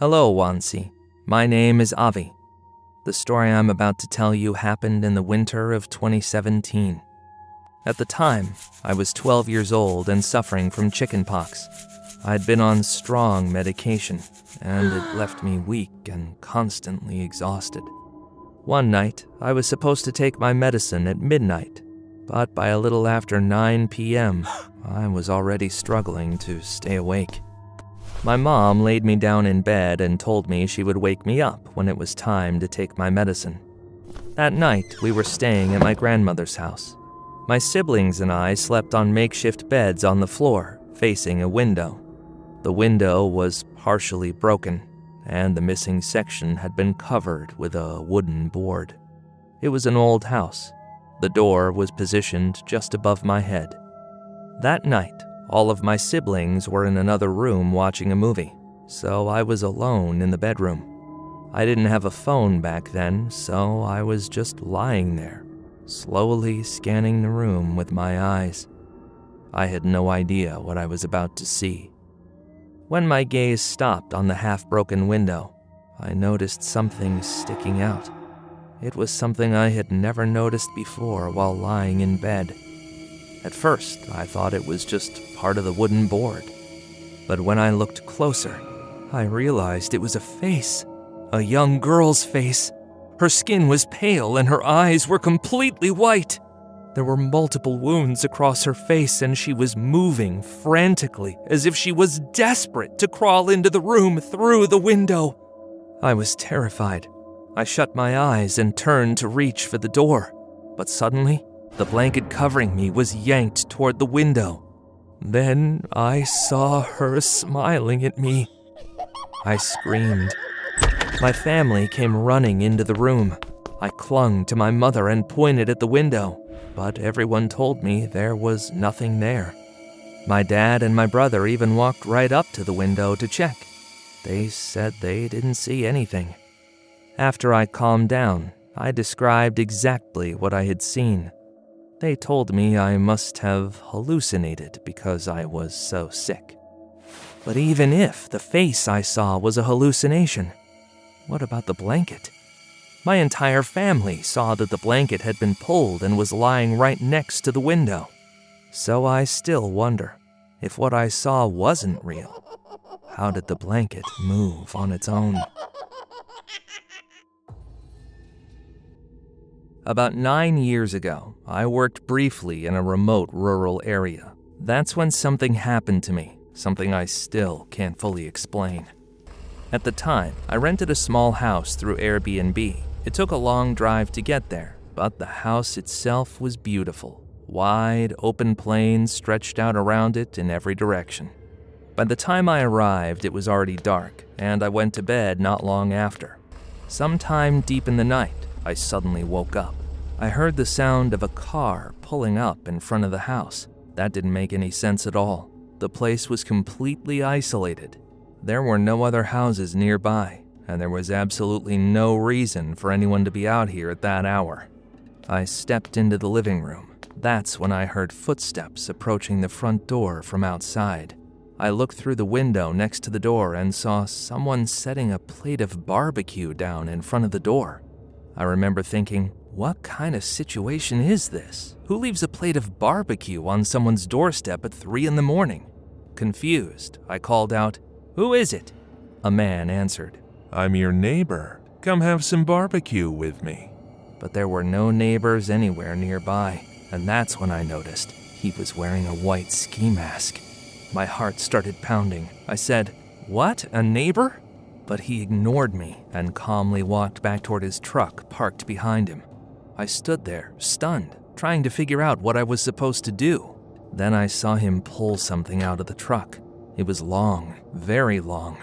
Hello, Wansi. My name is Avi. The story I'm about to tell you happened in the winter of 2017. At the time, I was 12 years old and suffering from chickenpox. I'd been on strong medication, and it left me weak and constantly exhausted. One night, I was supposed to take my medicine at midnight, but by a little after 9 p.m., I was already struggling to stay awake. My mom laid me down in bed and told me she would wake me up when it was time to take my medicine. That night, we were staying at my grandmother's house. My siblings and I slept on makeshift beds on the floor, facing a window. The window was partially broken, and the missing section had been covered with a wooden board. It was an old house. The door was positioned just above my head. That night, all of my siblings were in another room watching a movie, so I was alone in the bedroom. I didn't have a phone back then, so I was just lying there, slowly scanning the room with my eyes. I had no idea what I was about to see. When my gaze stopped on the half-broken window, I noticed something sticking out. It was something I had never noticed before while lying in bed. At first, I thought it was just part of the wooden board. But when I looked closer, I realized it was a face. A young girl's face. Her skin was pale and her eyes were completely white. There were multiple wounds across her face and she was moving frantically as if she was desperate to crawl into the room through the window. I was terrified. I shut my eyes and turned to reach for the door. But suddenly, the blanket covering me was yanked toward the window. Then I saw her smiling at me. I screamed. My family came running into the room. I clung to my mother and pointed at the window, but everyone told me there was nothing there. My dad and my brother even walked right up to the window to check. They said they didn't see anything. After I calmed down, I described exactly what I had seen. They told me I must have hallucinated because I was so sick. But even if the face I saw was a hallucination, what about the blanket? My entire family saw that the blanket had been pulled and was lying right next to the window. So I still wonder, if what I saw wasn't real, how did the blanket move on its own? About 9 years ago, I worked briefly in a remote rural area. That's when something happened to me, something I still can't fully explain. At the time, I rented a small house through Airbnb. It took a long drive to get there, but the house itself was beautiful. Wide, open plains stretched out around it in every direction. By the time I arrived, it was already dark, and I went to bed not long after. Sometime deep in the night, I suddenly woke up. I heard the sound of a car pulling up in front of the house. That didn't make any sense at all. The place was completely isolated. There were no other houses nearby, and there was absolutely no reason for anyone to be out here at that hour. I stepped into the living room. That's when I heard footsteps approaching the front door from outside. I looked through the window next to the door and saw someone setting a plate of barbecue down in front of the door. I remember thinking, what kind of situation is this? Who leaves a plate of barbecue on someone's doorstep at 3 a.m? Confused, I called out, "Who is it?" A man answered, "I'm your neighbor. Come have some barbecue with me." But there were no neighbors anywhere nearby, and that's when I noticed he was wearing a white ski mask. My heart started pounding. I said, "What, a neighbor?" But he ignored me and calmly walked back toward his truck parked behind him. I stood there, stunned, trying to figure out what I was supposed to do. Then I saw him pull something out of the truck. It was long, very long.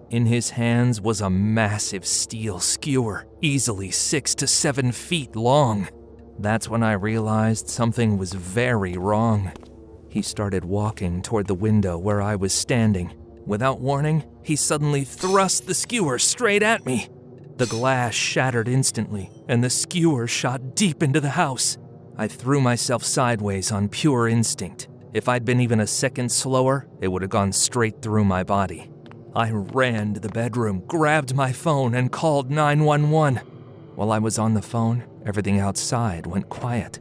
In his hands was a massive steel skewer, easily 6 to 7 feet long. That's when I realized something was very wrong. He started walking toward the window where I was standing. Without warning, he suddenly thrust the skewer straight at me. The glass shattered instantly, and the skewer shot deep into the house. I threw myself sideways on pure instinct. If I'd been even a second slower, it would have gone straight through my body. I ran to the bedroom, grabbed my phone, and called 911. While I was on the phone, everything outside went quiet.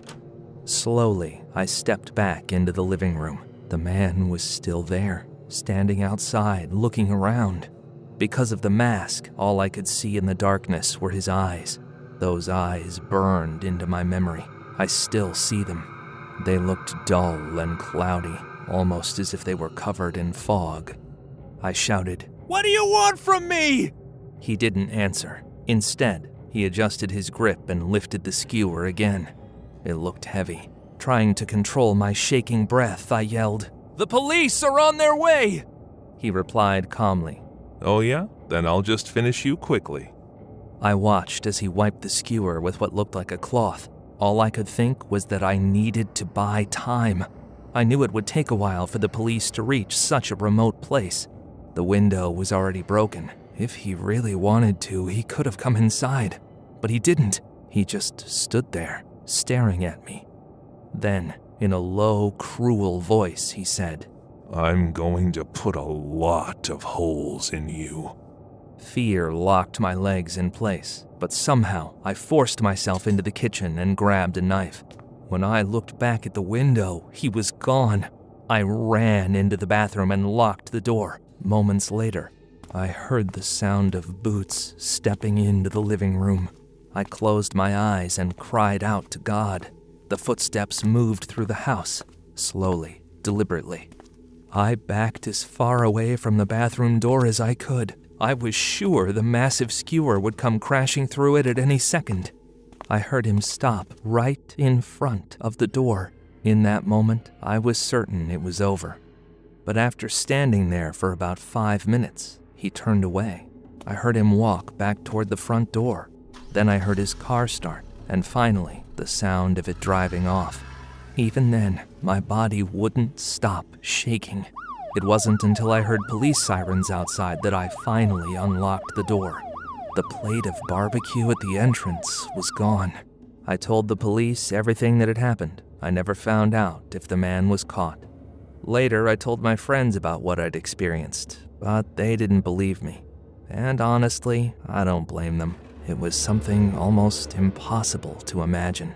Slowly, I stepped back into the living room. The man was still there, standing outside, looking around. Because of the mask, all I could see in the darkness were his eyes. Those eyes burned into my memory. I still see them. They looked dull and cloudy, almost as if they were covered in fog. I shouted, "What do you want from me?" He didn't answer. Instead, he adjusted his grip and lifted the skewer again. It looked heavy. Trying to control my shaking breath, I yelled, "The police are on their way!" He replied calmly, Oh yeah? Then I'll just finish you quickly. I watched as he wiped the skewer with what looked like a cloth. All I could think was that I needed to buy time. I knew it would take a while for the police to reach such a remote place. The window was already broken. If he really wanted to, he could have come inside. But he didn't. He just stood there, staring at me. Then, in a low, cruel voice, he said, I'm going to put a lot of holes in you. Fear locked my legs in place, but somehow I forced myself into the kitchen and grabbed a knife. When I looked back at the window, he was gone. I ran into the bathroom and locked the door. Moments later, I heard the sound of boots stepping into the living room. I closed my eyes and cried out to God. The footsteps moved through the house, slowly, deliberately. I backed as far away from the bathroom door as I could. I was sure the massive skewer would come crashing through it at any second. I heard him stop right in front of the door. In that moment, I was certain it was over. But after standing there for about 5 minutes, he turned away. I heard him walk back toward the front door. Then I heard his car start, and finally, the sound of it driving off. Even then, my body wouldn't stop shaking. It wasn't until I heard police sirens outside that I finally unlocked the door. The plate of barbecue at the entrance was gone. I told the police everything that had happened. I never found out if the man was caught. Later, I told my friends about what I'd experienced, but they didn't believe me. And honestly, I don't blame them. It was something almost impossible to imagine.